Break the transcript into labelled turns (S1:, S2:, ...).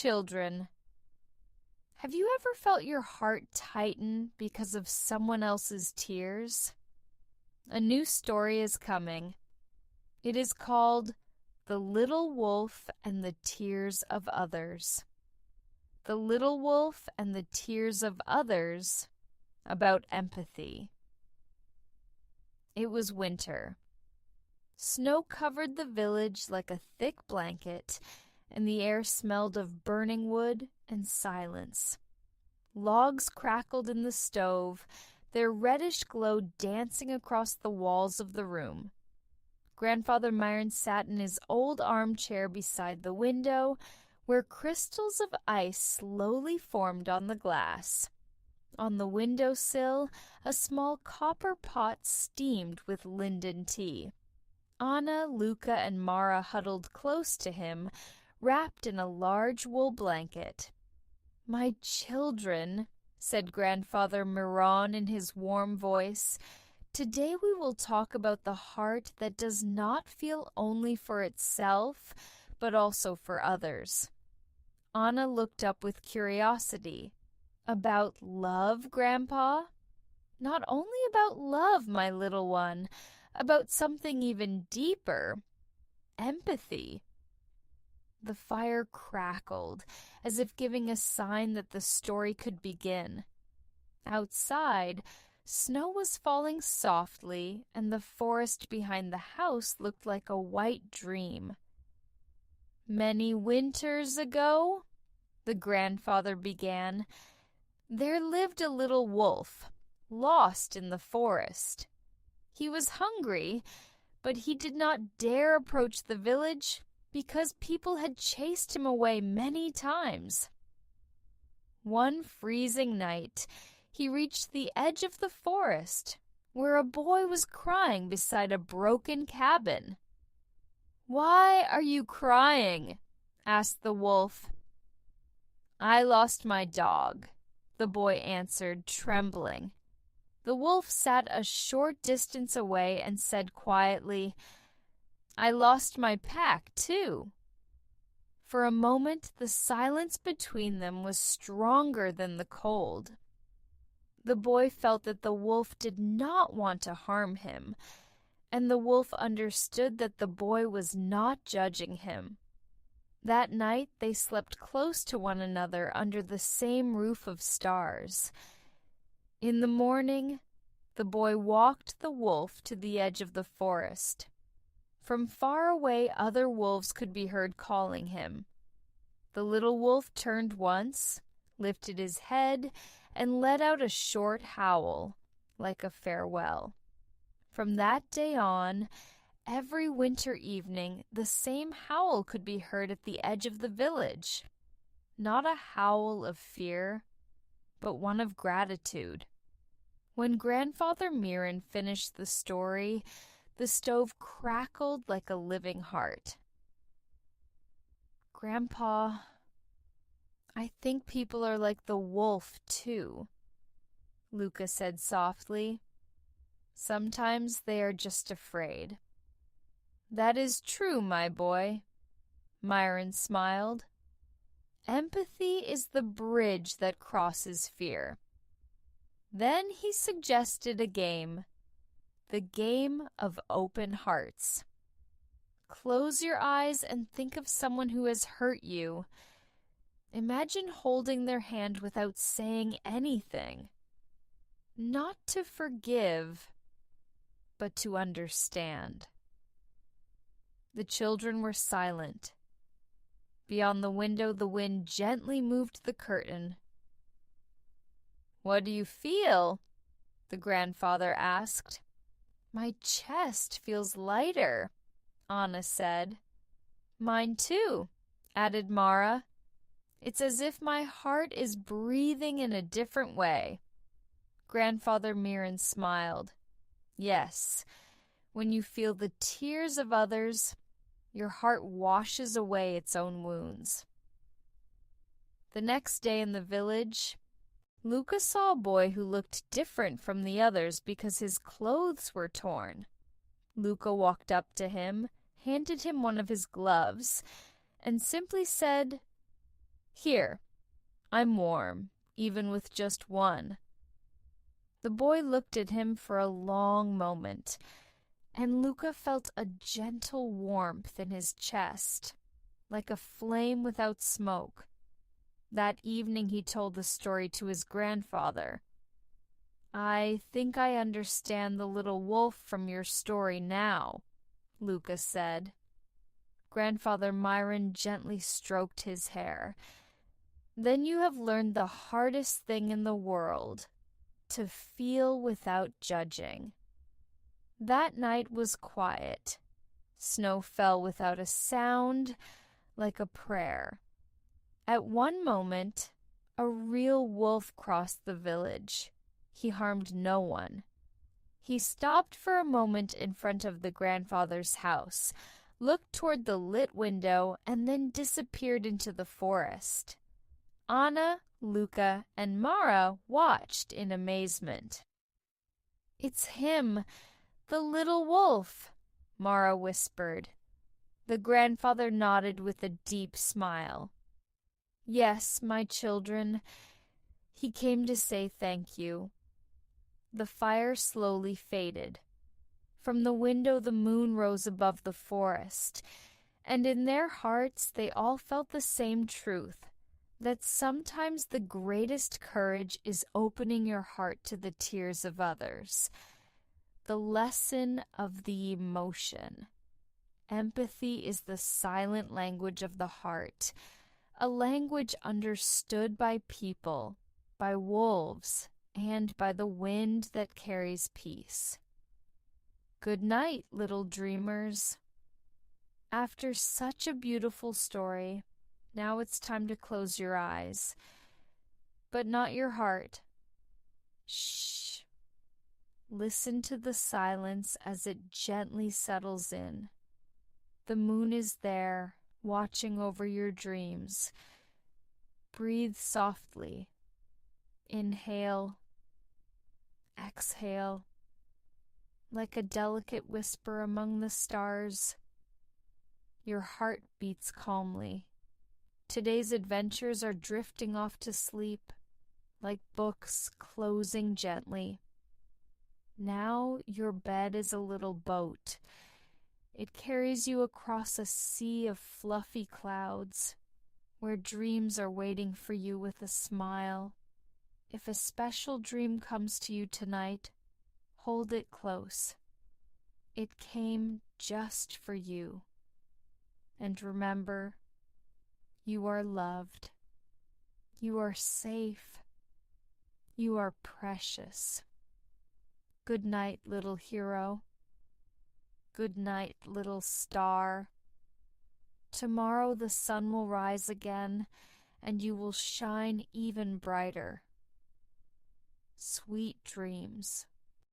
S1: Children, have you ever felt your heart tighten because of someone else's tears? A new story is coming. It is called The Little Wolf and the Tears of Others. The Little Wolf and the Tears of Others, about empathy. It was winter. Snow covered the village like a thick blanket, and the air smelled of burning wood and silence. Logs crackled in the stove, their reddish glow dancing across the walls of the room. Grandfather Myron sat in his old armchair beside the window, where crystals of ice slowly formed on the glass. On the windowsill, a small copper pot steamed with linden tea. Anna, Luca, and Mara huddled close to him, wrapped in a large wool blanket. "My children," said Grandfather Miron in his warm voice, "today we will talk about the heart that does not feel only for itself, but also for others." Anna looked up with curiosity. "About love, Grandpa?" "Not only about love, my little one, about something even deeper, empathy." The fire crackled, as if giving a sign that the story could begin. Outside, snow was falling softly, and the forest behind the house looked like a white dream. "Many winters ago," the grandfather began, "there lived a little wolf, lost in the forest. He was hungry, but he did not dare approach the village because people had chased him away many times. One freezing night, he reached the edge of the forest, where a boy was crying beside a broken cabin. "Why are you crying?" asked the wolf. "I lost my dog," the boy answered, trembling. The wolf sat a short distance away and said quietly, "I lost my pack, too." For a moment, the silence between them was stronger than the cold. The boy felt that the wolf did not want to harm him, and the wolf understood that the boy was not judging him. That night, they slept close to one another under the same roof of stars. In the morning, the boy walked the wolf to the edge of the forest. From far away, other wolves could be heard calling him. The little wolf turned once, lifted his head, and let out a short howl, like a farewell. From that day on, every winter evening, the same howl could be heard at the edge of the village. Not a howl of fear, but one of gratitude. When Grandfather Miron finished the story, the stove crackled like a living heart. "Grandpa, I think people are like the wolf, too," Luca said softly. "Sometimes they are just afraid." "That is true, my boy," Myron smiled. "Empathy is the bridge that crosses fear." Then he suggested a game. The game of open hearts. Close your eyes and think of someone who has hurt you. Imagine holding their hand without saying anything. Not to forgive, but to understand. The children were silent. Beyond the window, the wind gently moved the curtain. "What do you feel?" the grandfather asked. "My chest feels lighter," Anna said. "Mine too," added Mara. "It's as if my heart is breathing in a different way." Grandfather Miron smiled. "Yes, when you feel the tears of others, your heart washes away its own wounds." The next day in the village, Luca saw a boy who looked different from the others because his clothes were torn. Luca walked up to him, handed him one of his gloves, and simply said, Here, I'm warm, even with just one." The boy looked at him for a long moment, and Luca felt a gentle warmth in his chest, like a flame without smoke. That evening he told the story to his grandfather. "I think I understand the little wolf from your story now," Luca said. Grandfather Myron gently stroked his hair. "Then you have learned the hardest thing in the world, to feel without judging." That night was quiet. Snow fell without a sound, like a prayer. At one moment, a real wolf crossed the village. He harmed no one. He stopped for a moment in front of the grandfather's house, looked toward the lit window, and then disappeared into the forest. Anna, Luca, and Mara watched in amazement. "It's him, the little wolf," Mara whispered. The grandfather nodded with a deep smile. "Yes, my children, he came to say thank you." The fire slowly faded. From the window the moon rose above the forest, and in their hearts they all felt the same truth, that sometimes the greatest courage is opening your heart to the tears of others. The lesson of the emotion. Empathy is the silent language of the heart, a language understood by people, by wolves, and by the wind that carries peace. Good night, little dreamers. After such a beautiful story, now it's time to close your eyes, but not your heart. Shh. Listen to the silence as it gently settles in. The moon is there, watching over your dreams. Breathe softly. Inhale. Exhale. Like a delicate whisper among the stars. Your heart beats calmly. Today's adventures are drifting off to sleep, like books closing gently. Now your bed is a little boat. It carries you across a sea of fluffy clouds, where dreams are waiting for you with a smile. If a special dream comes to you tonight, hold it close. It came just for you. And remember, you are loved. You are safe. You are precious. Good night, little hero. Good night, little star. Tomorrow the sun will rise again, and you will shine even brighter. Sweet dreams.